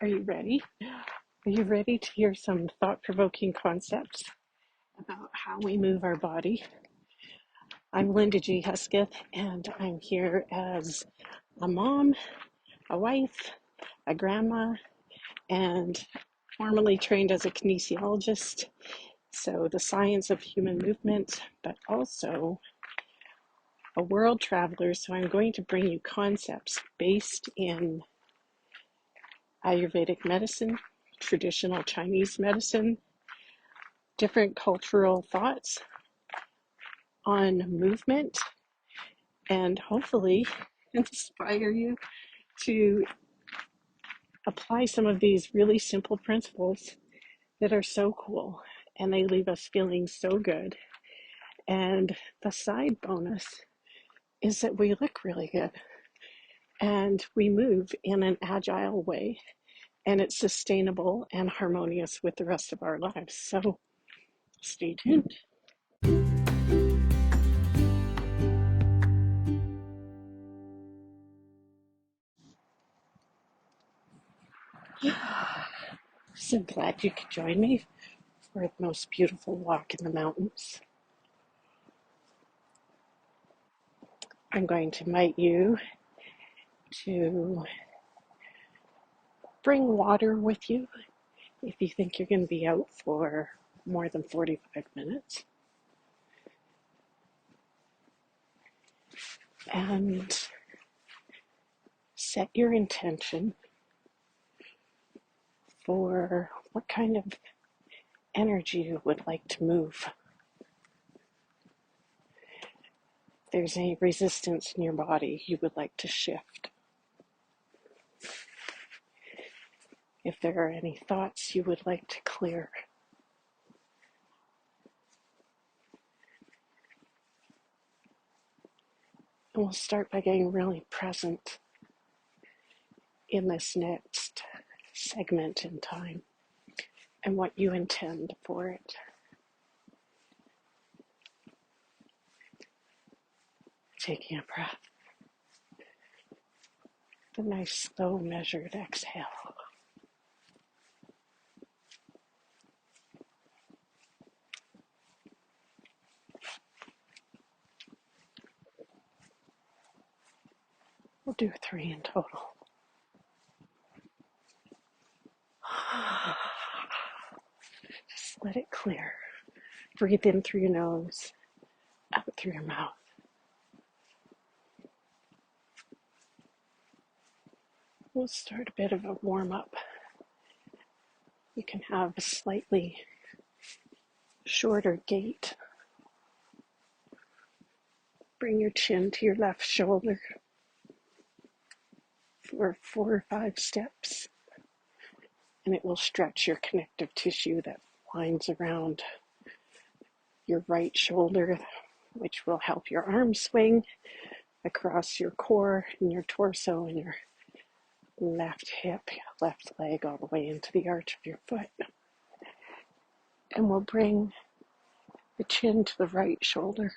Are you ready? Are you ready to hear some thought-provoking concepts about how we move our body? I'm Linda Gee-Hesketh, and I'm here as a mom, a wife, a grandma, and formerly trained as a kinesiologist. So the science of human movement, but also a world traveler. So I'm going to bring you concepts based in Ayurvedic medicine, traditional Chinese medicine, different cultural thoughts on movement, and hopefully inspire you to apply some of these really simple principles that are so cool, and they leave us feeling so good. And the side bonus is that we look really good and we move in an agile way, and it's sustainable and harmonious with the rest of our lives. So stay tuned. So glad you could join me for the most beautiful walk in the mountains. I'm going to invite you to bring water with you if you think you're going to be out for more than 45 minutes. And set your intention for what kind of energy you would like to move. If there's any resistance in your body you would like to shift. If there are any thoughts you would like to clear. And we'll start by getting really present in this next segment in time and what you intend for it. Taking a breath. A nice slow measured exhale. We'll do 3 in total. Just let it clear. Breathe in through your nose, out through your mouth. We'll start a bit of a warm up. You can have a slightly shorter gait. Bring your chin to your left shoulder for 4 or 5 steps, and it will stretch your connective tissue that winds around your right shoulder, which will help your arm swing across your core and your torso and your left hip, left leg, all the way into the arch of your foot. And we'll bring the chin to the right shoulder.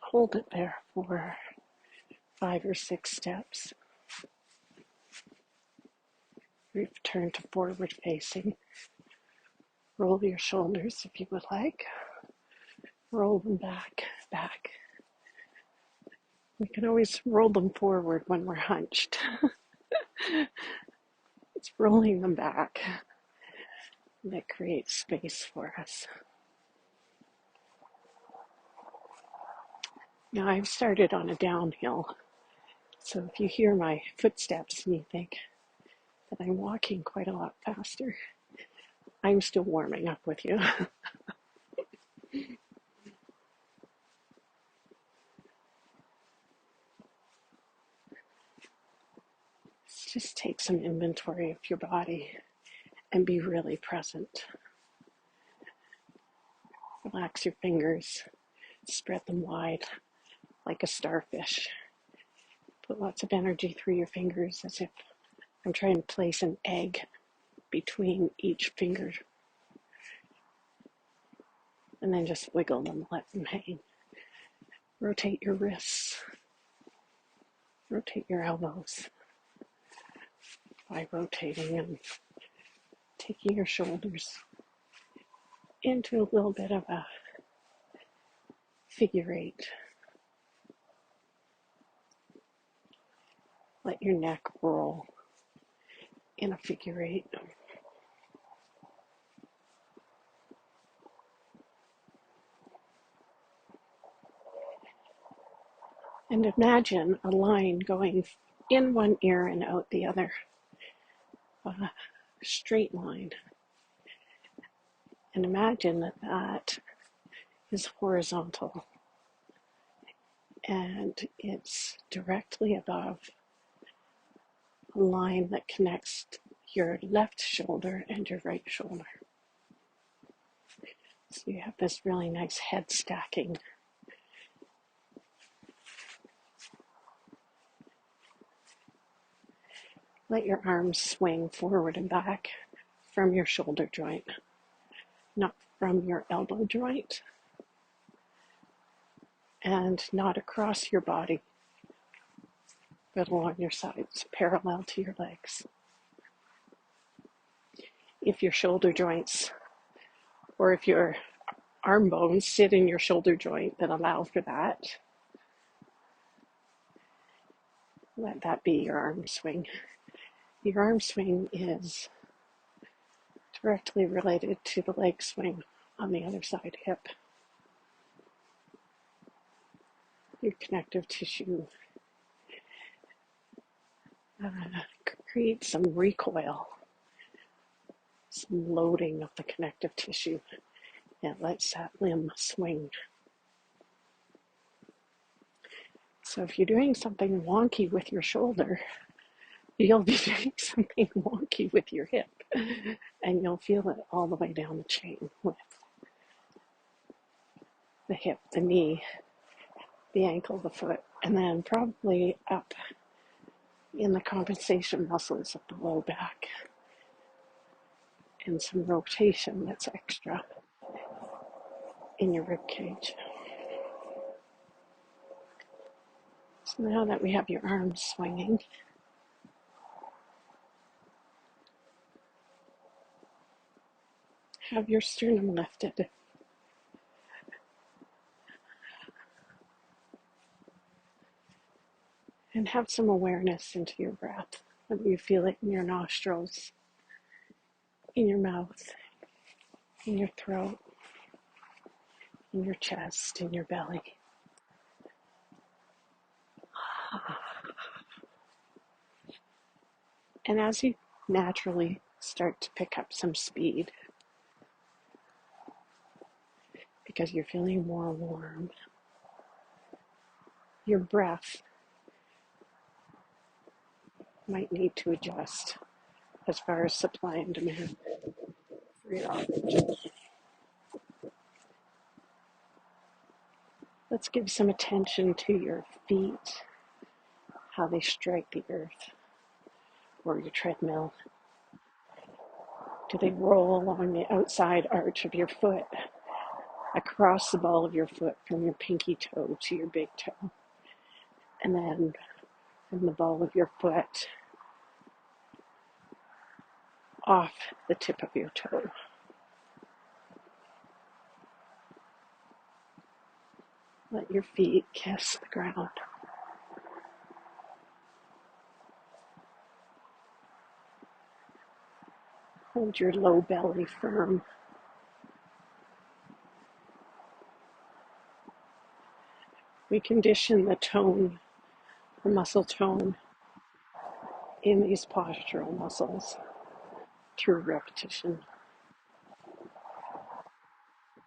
Hold it there for 5 or 6 steps. Return to forward facing. Roll your shoulders if you would like. Roll them back. We can always roll them forward when we're hunched. It's rolling them back that creates space for us. Now I've started on a downhill, so if you hear my footsteps and you think that I'm walking quite a lot faster, I'm still warming up with you. Just take some inventory of your body and be really present. Relax your fingers, spread them wide like a starfish. Put lots of energy through your fingers as if I'm trying to place an egg between each finger. And then just wiggle them, let them hang. Rotate your wrists. Rotate your elbows. by rotating and taking your shoulders into a little bit of a figure eight. Let your neck roll in a figure eight. And imagine a line going in one ear and out the other, a straight line. And imagine that that is horizontal and it's directly above a line that connects your left shoulder and your right shoulder. So you have this really nice head stacking. Let your arms swing forward and back from your shoulder joint, not from your elbow joint, and not across your body, but along your sides, parallel to your legs. If your shoulder joints, or if your arm bones sit in your shoulder joint that allow for that, let that be your arm swing. Your arm swing is directly related to the leg swing on the other side hip. Your connective tissue creates some recoil, some loading of the connective tissue. It lets that limb swing. So if you're doing something wonky with your shoulder, you'll be doing something wonky with your hip, and you'll feel it all the way down the chain with the hip, the knee, the ankle, the foot, and then probably up in the compensation muscles of the low back, and some rotation that's extra in your rib cage. So now that we have your arms swinging, have your sternum lifted. And have some awareness into your breath. Whether you feel it in your nostrils, in your mouth, in your throat, in your chest, in your belly. And as you naturally start to pick up some speed, because you're feeling more warm, your breath might need to adjust as far as supply and demand for your oxygen. Let's give some attention to your feet, how they strike the earth or your treadmill. Do they roll along the outside arch of your foot, across the ball of your foot from your pinky toe to your big toe, and then from the ball of your foot off the tip of your toe? Let your feet kiss the ground. Hold your low belly firm. We condition the tone, the muscle tone in these postural muscles through repetition.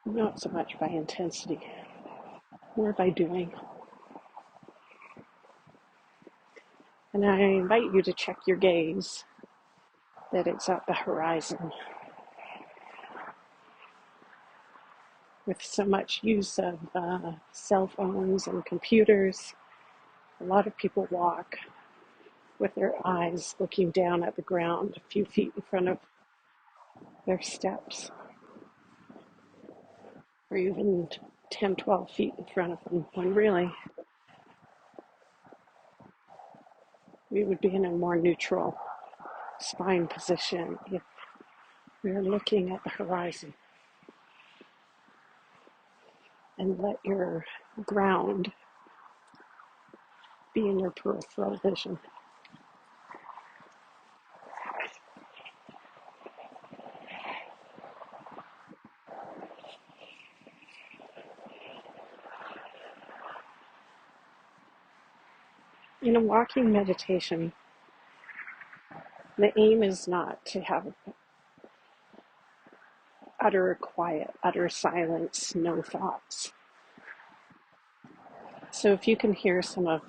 Not so much by intensity, more by doing. And I invite you to check your gaze, that it's at the horizon. With so much use of cell phones and computers, a lot of people walk with their eyes looking down at the ground a few feet in front of their steps, or even 10, 12 feet in front of them, when really we would be in a more neutral spine position if you're looking at the horizon, and let your ground be in your peripheral vision. In a walking meditation, the aim is not to have utter quiet, utter silence, no thoughts. So if you can hear some of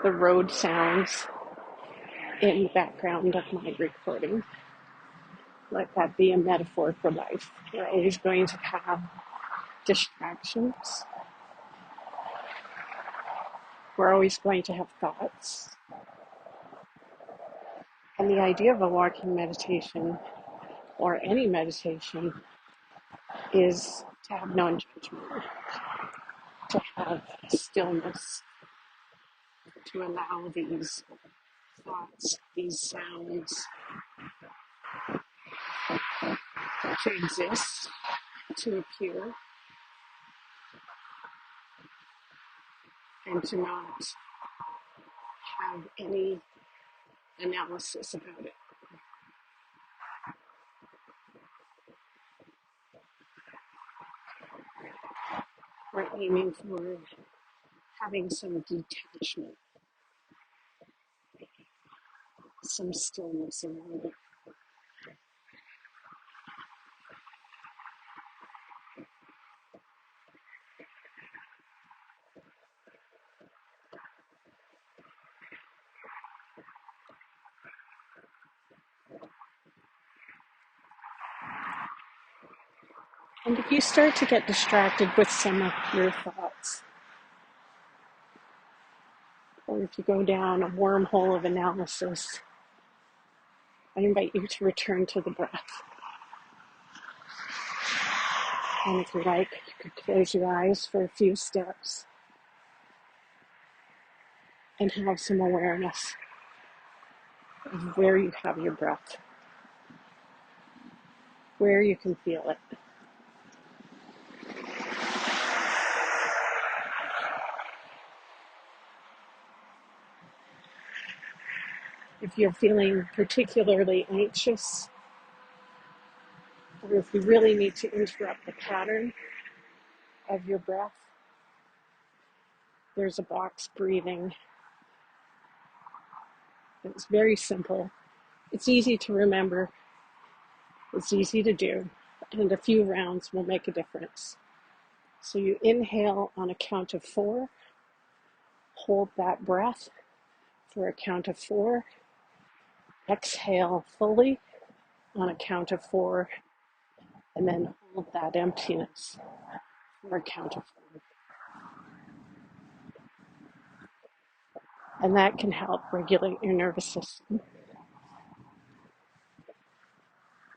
the road sounds in the background of my recording, let that be a metaphor for life. We're always going to have distractions. We're always going to have thoughts. And the idea of a walking meditation or any meditation is to have non-judgment, to have stillness, to allow these thoughts, these sounds to exist, to appear, and to not have any analysis about it. We're aiming for having some detachment, some stillness around it. And if you start to get distracted with some of your thoughts, or if you go down a wormhole of analysis, I invite you to return to the breath. And if you like, you could close your eyes for a few steps and have some awareness of where you have your breath, where you can feel it. If you're feeling particularly anxious, or if you really need to interrupt the pattern of your breath, there's a box breathing. It's very simple. It's easy to remember. It's easy to do. And a few rounds will make a difference. So you inhale on a count of 4. Hold that breath for a count of 4. Exhale fully on a count of 4. And then hold that emptiness for a count of 4. And that can help regulate your nervous system.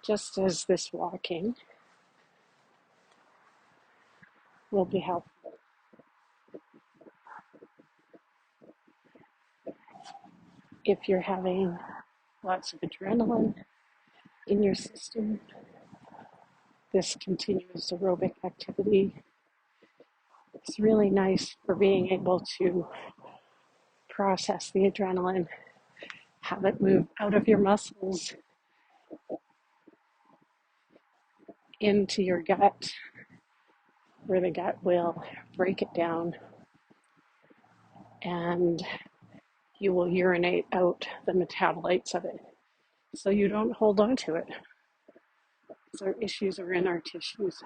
Just as this walking will be helpful. If you're having lots of adrenaline in your system, this continuous aerobic activity is really nice for being able to process the adrenaline, have it move out of your muscles into your gut, where the gut will break it down and you will urinate out the metabolites of it. So you don't hold on to it. So issues are in our tissues.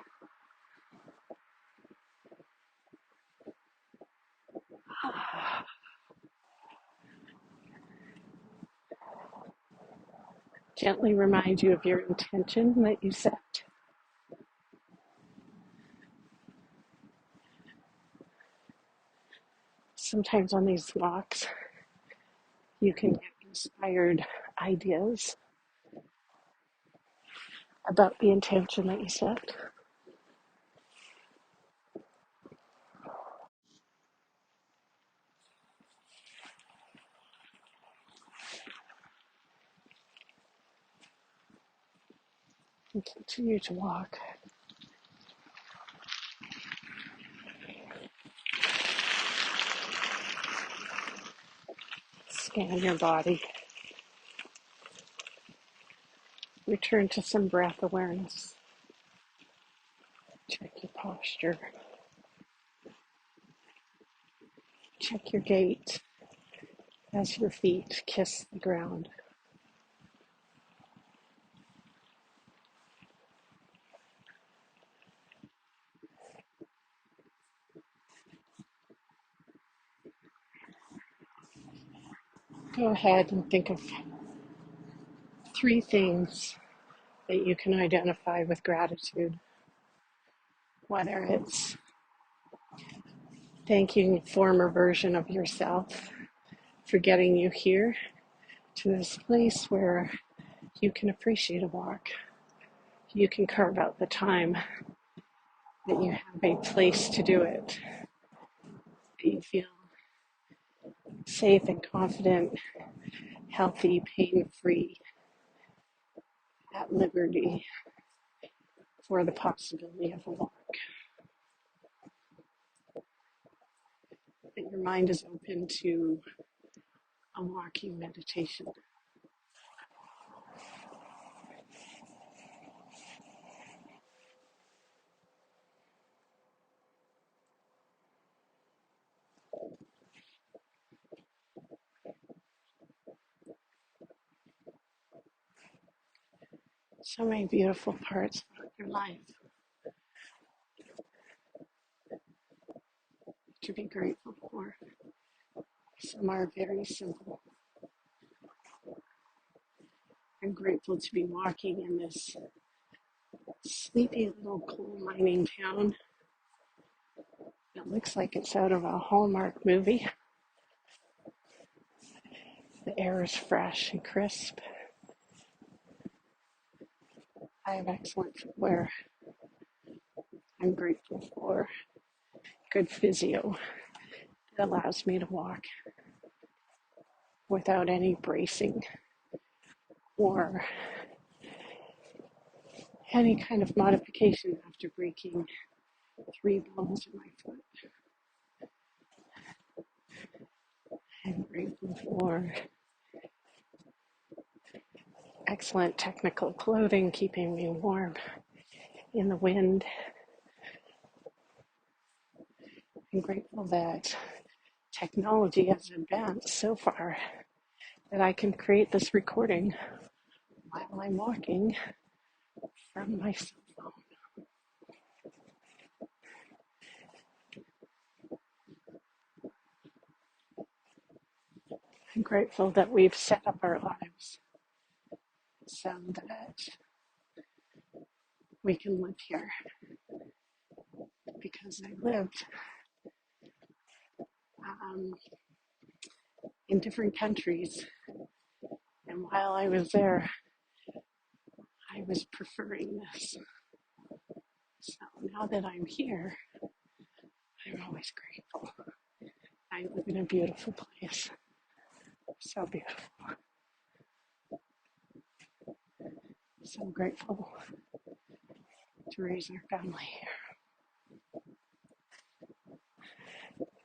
Gently remind you of your intention that you set. Sometimes on these walks, you can get inspired ideas about the intention that you set. And continue to walk. Scan your body. Return to some breath awareness. Check your posture. Check your gait as your feet kiss the ground. Go ahead and think of 3 things that you can identify with gratitude, whether it's thanking a former version of yourself for getting you here to this place where you can appreciate a walk. You can carve out the time that you have a place to do it, that you feel safe and confident, healthy, pain-free, at liberty for the possibility of a walk. That your mind is open to a walking meditation. So many beautiful parts of your life to be grateful for. Some are very simple. I'm grateful to be walking in this sleepy little coal mining town. It looks like it's out of a Hallmark movie. The air is fresh and crisp. I have excellent footwear. I'm grateful for good physio that allows me to walk without any bracing or any kind of modification after breaking 3 bones in my foot. I'm grateful for excellent technical clothing keeping me warm in the wind. I'm grateful that technology has advanced so far that I can create this recording while I'm walking from my cell phone. I'm grateful that we've set up our lives so that we can live here, because I lived um, in different countries, and while I was there, I was preferring this. So now that I'm here, I'm always grateful. I live in a beautiful place. So beautiful. So grateful to raise our family here,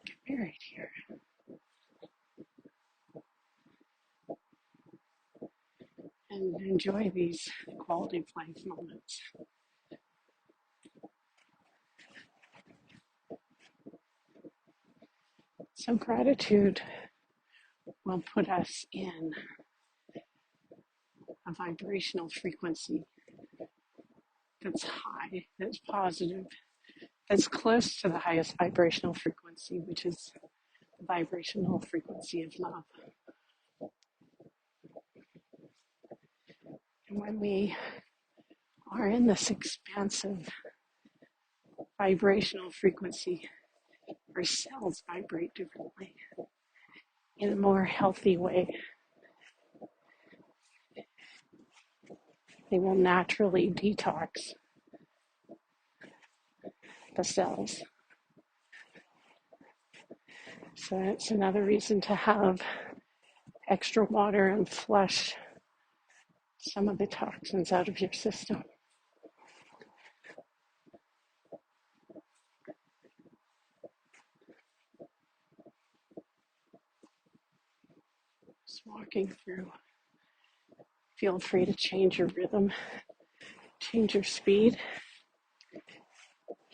get married here, and enjoy these quality of life moments. So gratitude will put us in a vibrational frequency that's high, that's positive, that's close to the highest vibrational frequency, which is the vibrational frequency of love. And when we are in this expansive vibrational frequency, our cells vibrate differently in a more healthy way. They will naturally detox the cells. So it's another reason to have extra water and flush some of the toxins out of your system. Just walking through. Feel free to change your rhythm, change your speed.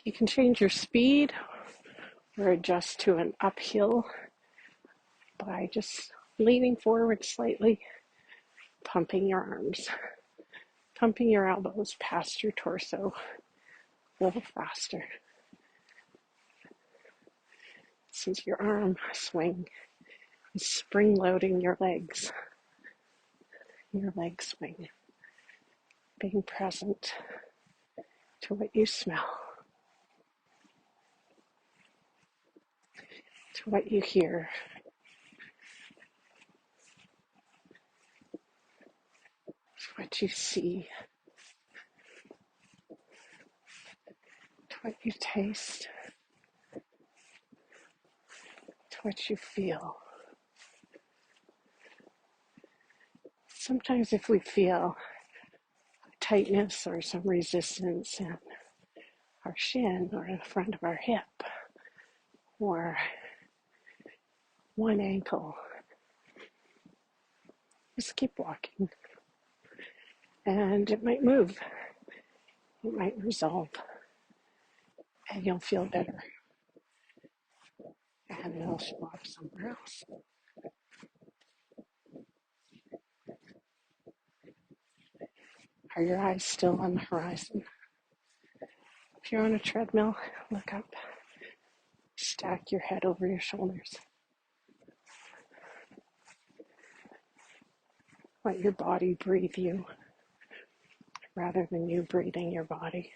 You can change your speed or adjust to an uphill by just leaning forward slightly, pumping your arms, pumping your elbows past your torso a little faster. Since your arm swing is spring loading your leg swing, being present to what you smell, to what you hear, to what you see, to what you taste, to what you feel. Sometimes if we feel tightness or some resistance in our shin or in the front of our hip or one ankle, just keep walking and it might move, it might resolve, and you'll feel better and it'll show up somewhere else. Are your eyes still on the horizon? If you're on a treadmill, look up, stack your head over your shoulders. Let your body breathe you rather than you breathing your body.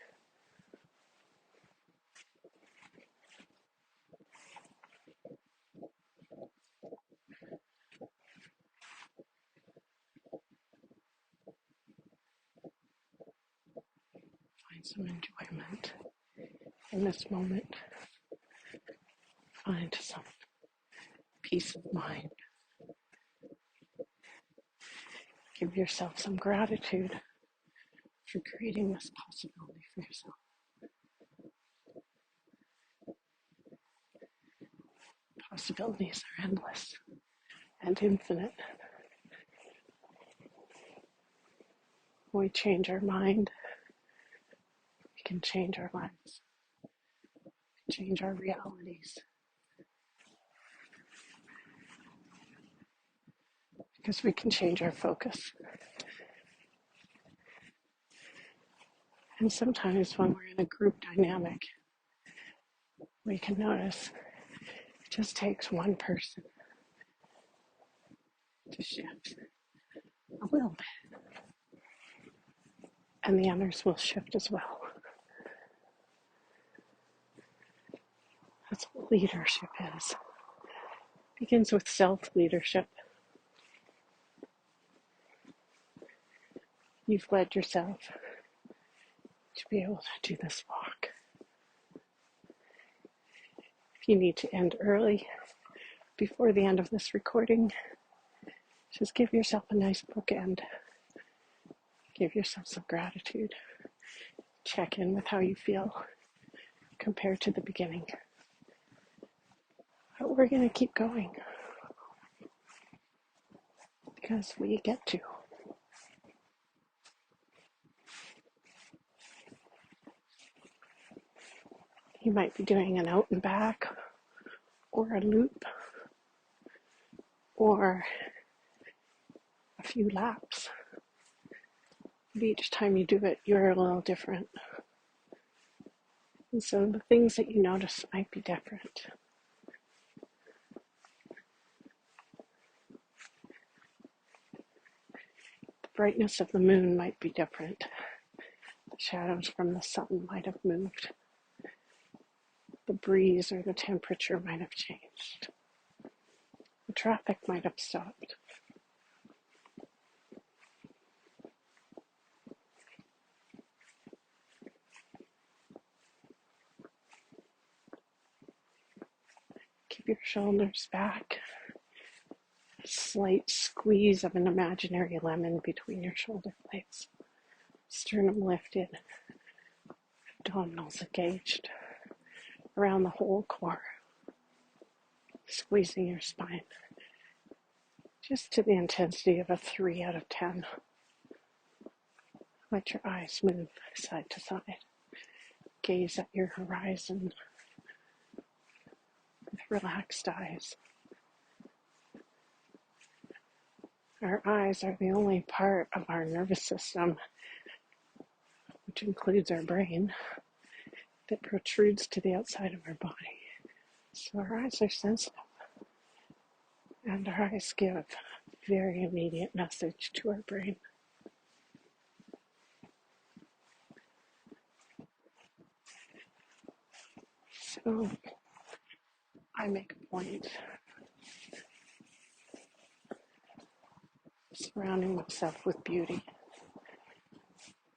Find some enjoyment in this moment. Find some peace of mind. Give yourself some gratitude for creating this possibility for yourself. Possibilities are endless and infinite. When we change our mind, we can change our lives, change our realities. Because we can change our focus. And sometimes when we're in a group dynamic, we can notice it just takes one person to shift a little bit, and the others will shift as well. That's what leadership is. It begins with self-leadership. You've led yourself to be able to do this walk. If you need to end early, before the end of this recording, just give yourself a nice bookend. Give yourself some gratitude. Check in with how you feel compared to the beginning. But we're going to keep going because we get to. You might be doing an out and back or a loop or a few laps. But each time you do it, you're a little different. And so the things that you notice might be different. The brightness of the moon might be different. The shadows from the sun might have moved. The breeze or the temperature might have changed. The traffic might have stopped. Keep your shoulders back. A slight squeeze of an imaginary lemon between your shoulder blades. Sternum lifted. Abdominals engaged around the whole core. Squeezing your spine. just to the intensity of a 3 out of 10. Let your eyes move side to side. Gaze at your horizon with relaxed eyes. Our eyes are the only part of our nervous system, which includes our brain, that protrudes to the outside of our body. So our eyes are sensitive, and our eyes give a very immediate message to our brain. So I make a point of surrounding myself with beauty.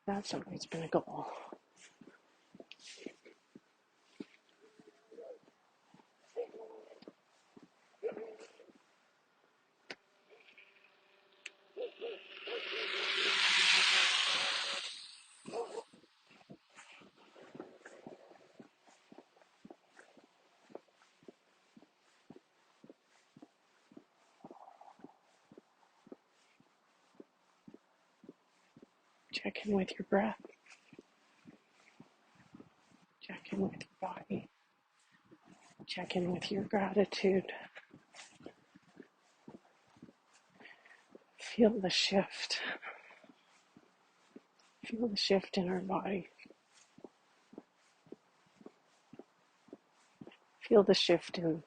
That's always been a goal. Check in with your breath. Check in with your body. Check in with your gratitude. Feel the shift. Feel the shift in our body. Feel the shift in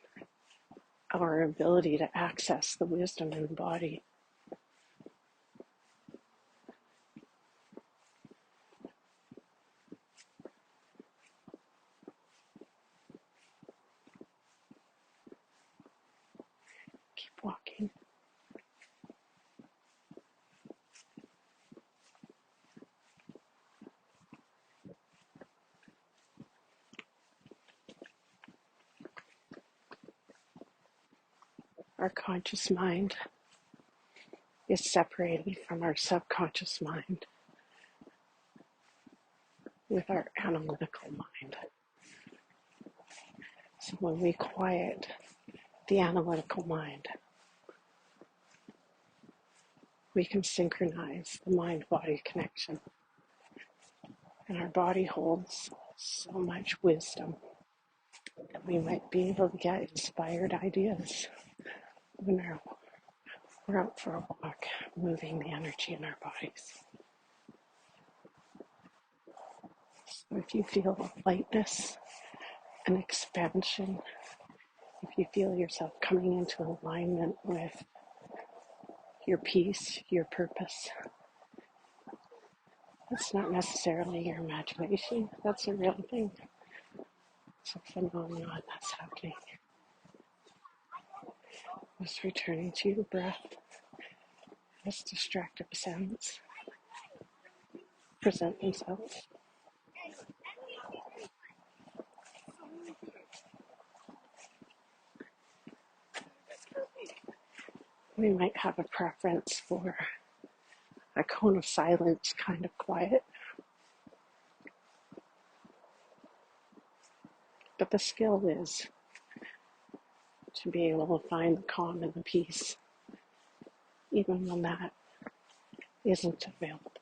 our ability to access the wisdom in the body. Keep walking. Our conscious mind is separated from our subconscious mind with our analytical mind. So when we quiet the analytical mind, we can synchronize the mind-body connection. And our body holds so much wisdom that we might be able to get inspired ideas when we're out for a walk, moving the energy in our bodies. So if you feel lightness and expansion, if you feel yourself coming into alignment with your peace, your purpose, that's not necessarily your imagination, that's a real thing. It's a phenomenon that's happening. Just returning to your breath as distracted sounds present themselves. We might have a preference for a cone of silence kind of quiet, but the skill is to be able to find the calm and the peace, even when that isn't available.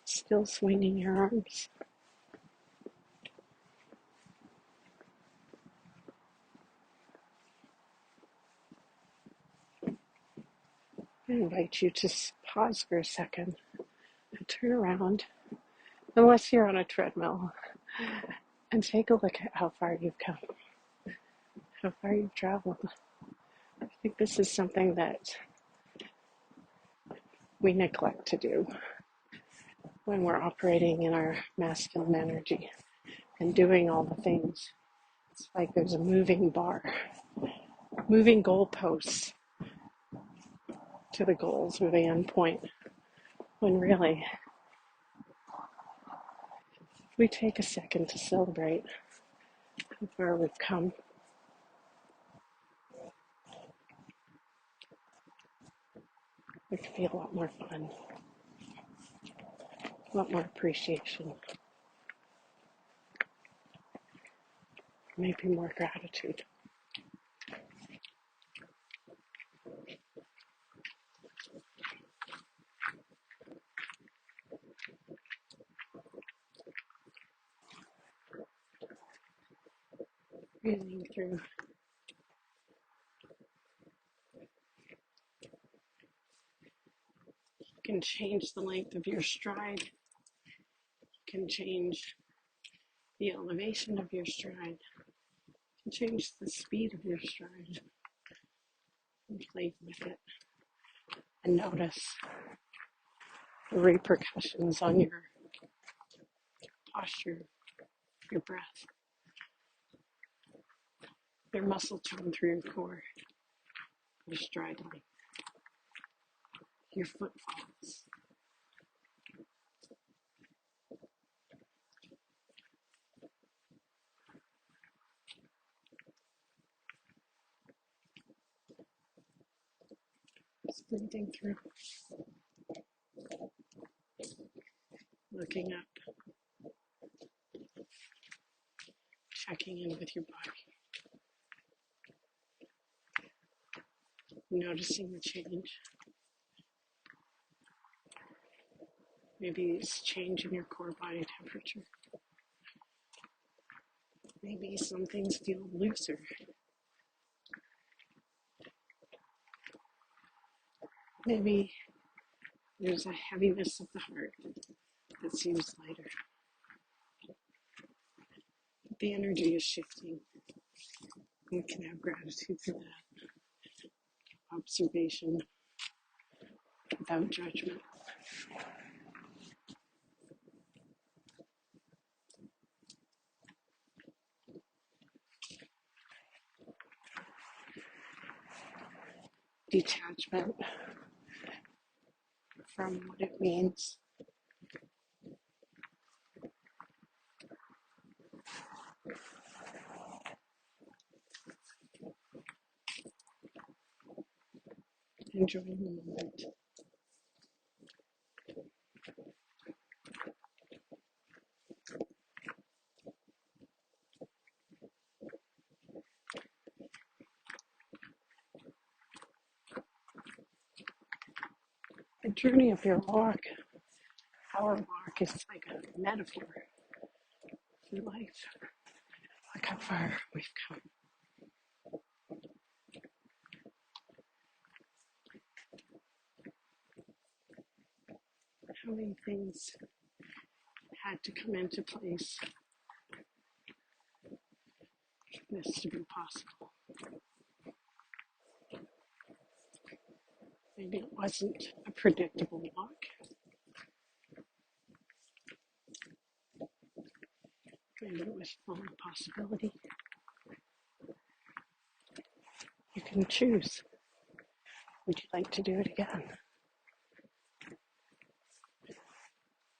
Still swinging your arms. I invite you to pause for a second and turn around, unless you're on a treadmill, and take a look at how far you've come, how far you've traveled. I think this is something that we neglect to do when we're operating in our masculine energy and doing all the things. It's like there's a moving bar, moving goalposts to the goals or the end point, when really we take a second to celebrate how far we've come. It could be a lot more fun, a lot more appreciation, maybe more gratitude. Breathing through. You can change the length of your stride. You can change the elevation of your stride. You can change the speed of your stride. And play with it. And notice the repercussions on your posture, your breath, your muscle tone through your core, your stride length, your footfalls. Just breathing through, looking up, checking in with your body, noticing the change. Maybe it's change in your core body temperature. Maybe some things feel looser. Maybe there's a heaviness of the heart that seems lighter. The energy is shifting. We can have gratitude for that. Observation without judgment. Detachment from what it means. Enjoying the moment. The journey of your walk, our walk, is like a metaphor for life. Look how far we've come. How many things had to come into place for this to be possible. Maybe it wasn't a predictable walk. Maybe it was full of possibility. You can choose. Would you like to do it again?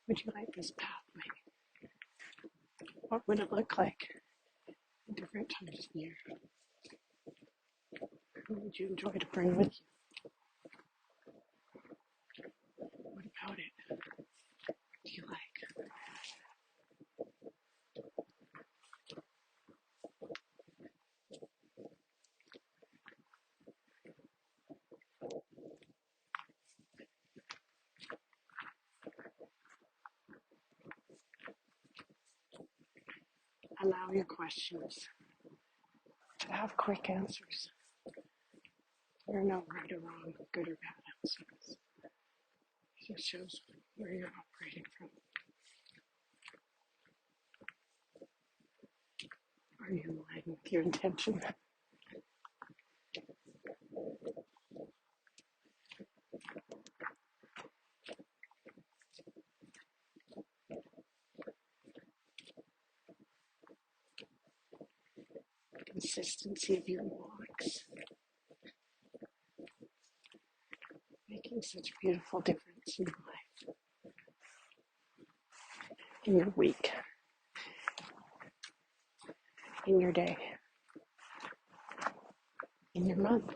Would you like this pathway? What would it look like at different times of year? Who would you enjoy to bring with you? What about it do you like? Allow your questions to have quick answers. There are no right or wrong, good or bad answers. It just shows where you're operating from. Are you in line with your intention? Consistency of your walks, making such a beautiful difference in your life, in your week, in your day, in your month,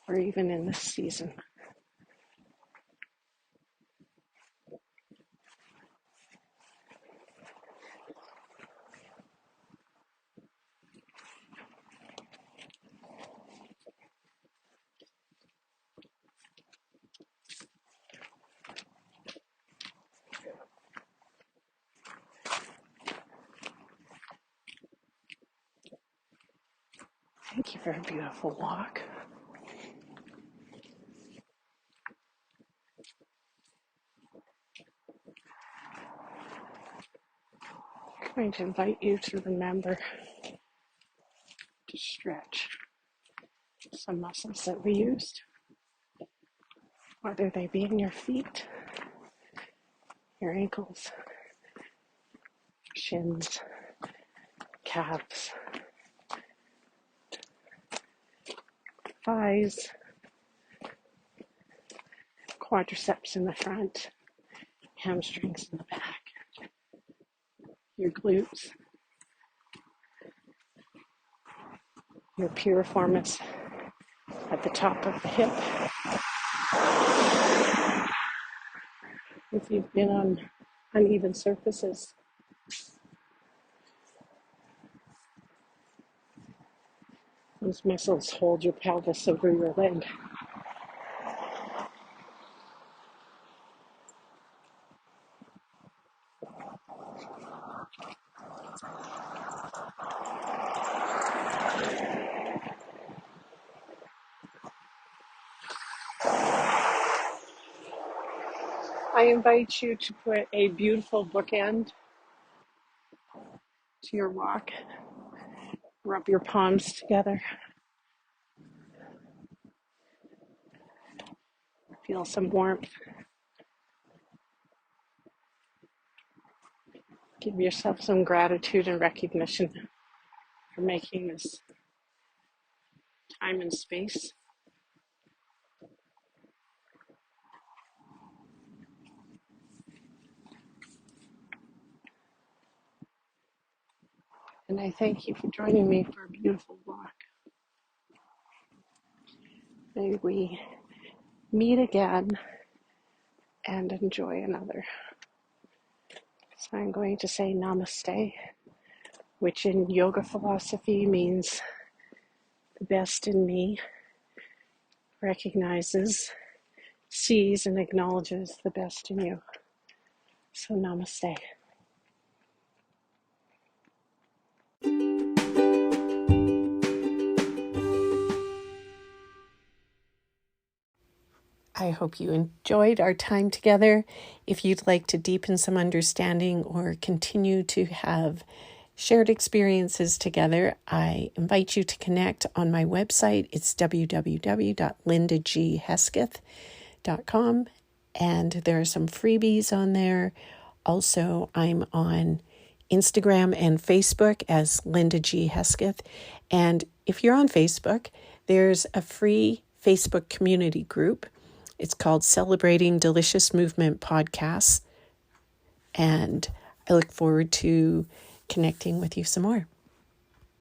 or even in this season. Thank you for a beautiful walk. I'm going to invite you to remember to stretch some muscles that we used, whether they be in your feet, your ankles, shins, calves, thighs, quadriceps in the front, hamstrings in the back, your glutes, your piriformis at the top of the hip. If you've been on uneven surfaces, those muscles hold your pelvis over your leg. I invite you to put a beautiful bookend to your walk. Rub your palms together. Feel some warmth. Give yourself some gratitude and recognition for making this time and space. And I thank you for joining me for a beautiful walk. May we meet again and enjoy another. So I'm going to say namaste, which in yoga philosophy means the best in me recognizes, sees, and acknowledges the best in you. So namaste. I hope you enjoyed our time together. If you'd like to deepen some understanding or continue to have shared experiences together, I invite you to connect on my website. It's www.lindagehesketh.com, and there are some freebies on there. Also, I'm on Instagram and Facebook as Linda Gee-Hesketh. And if you're on Facebook, there's a free Facebook community group. It's called Celebrating Delicious Movement Podcasts. And I look forward to connecting with you some more.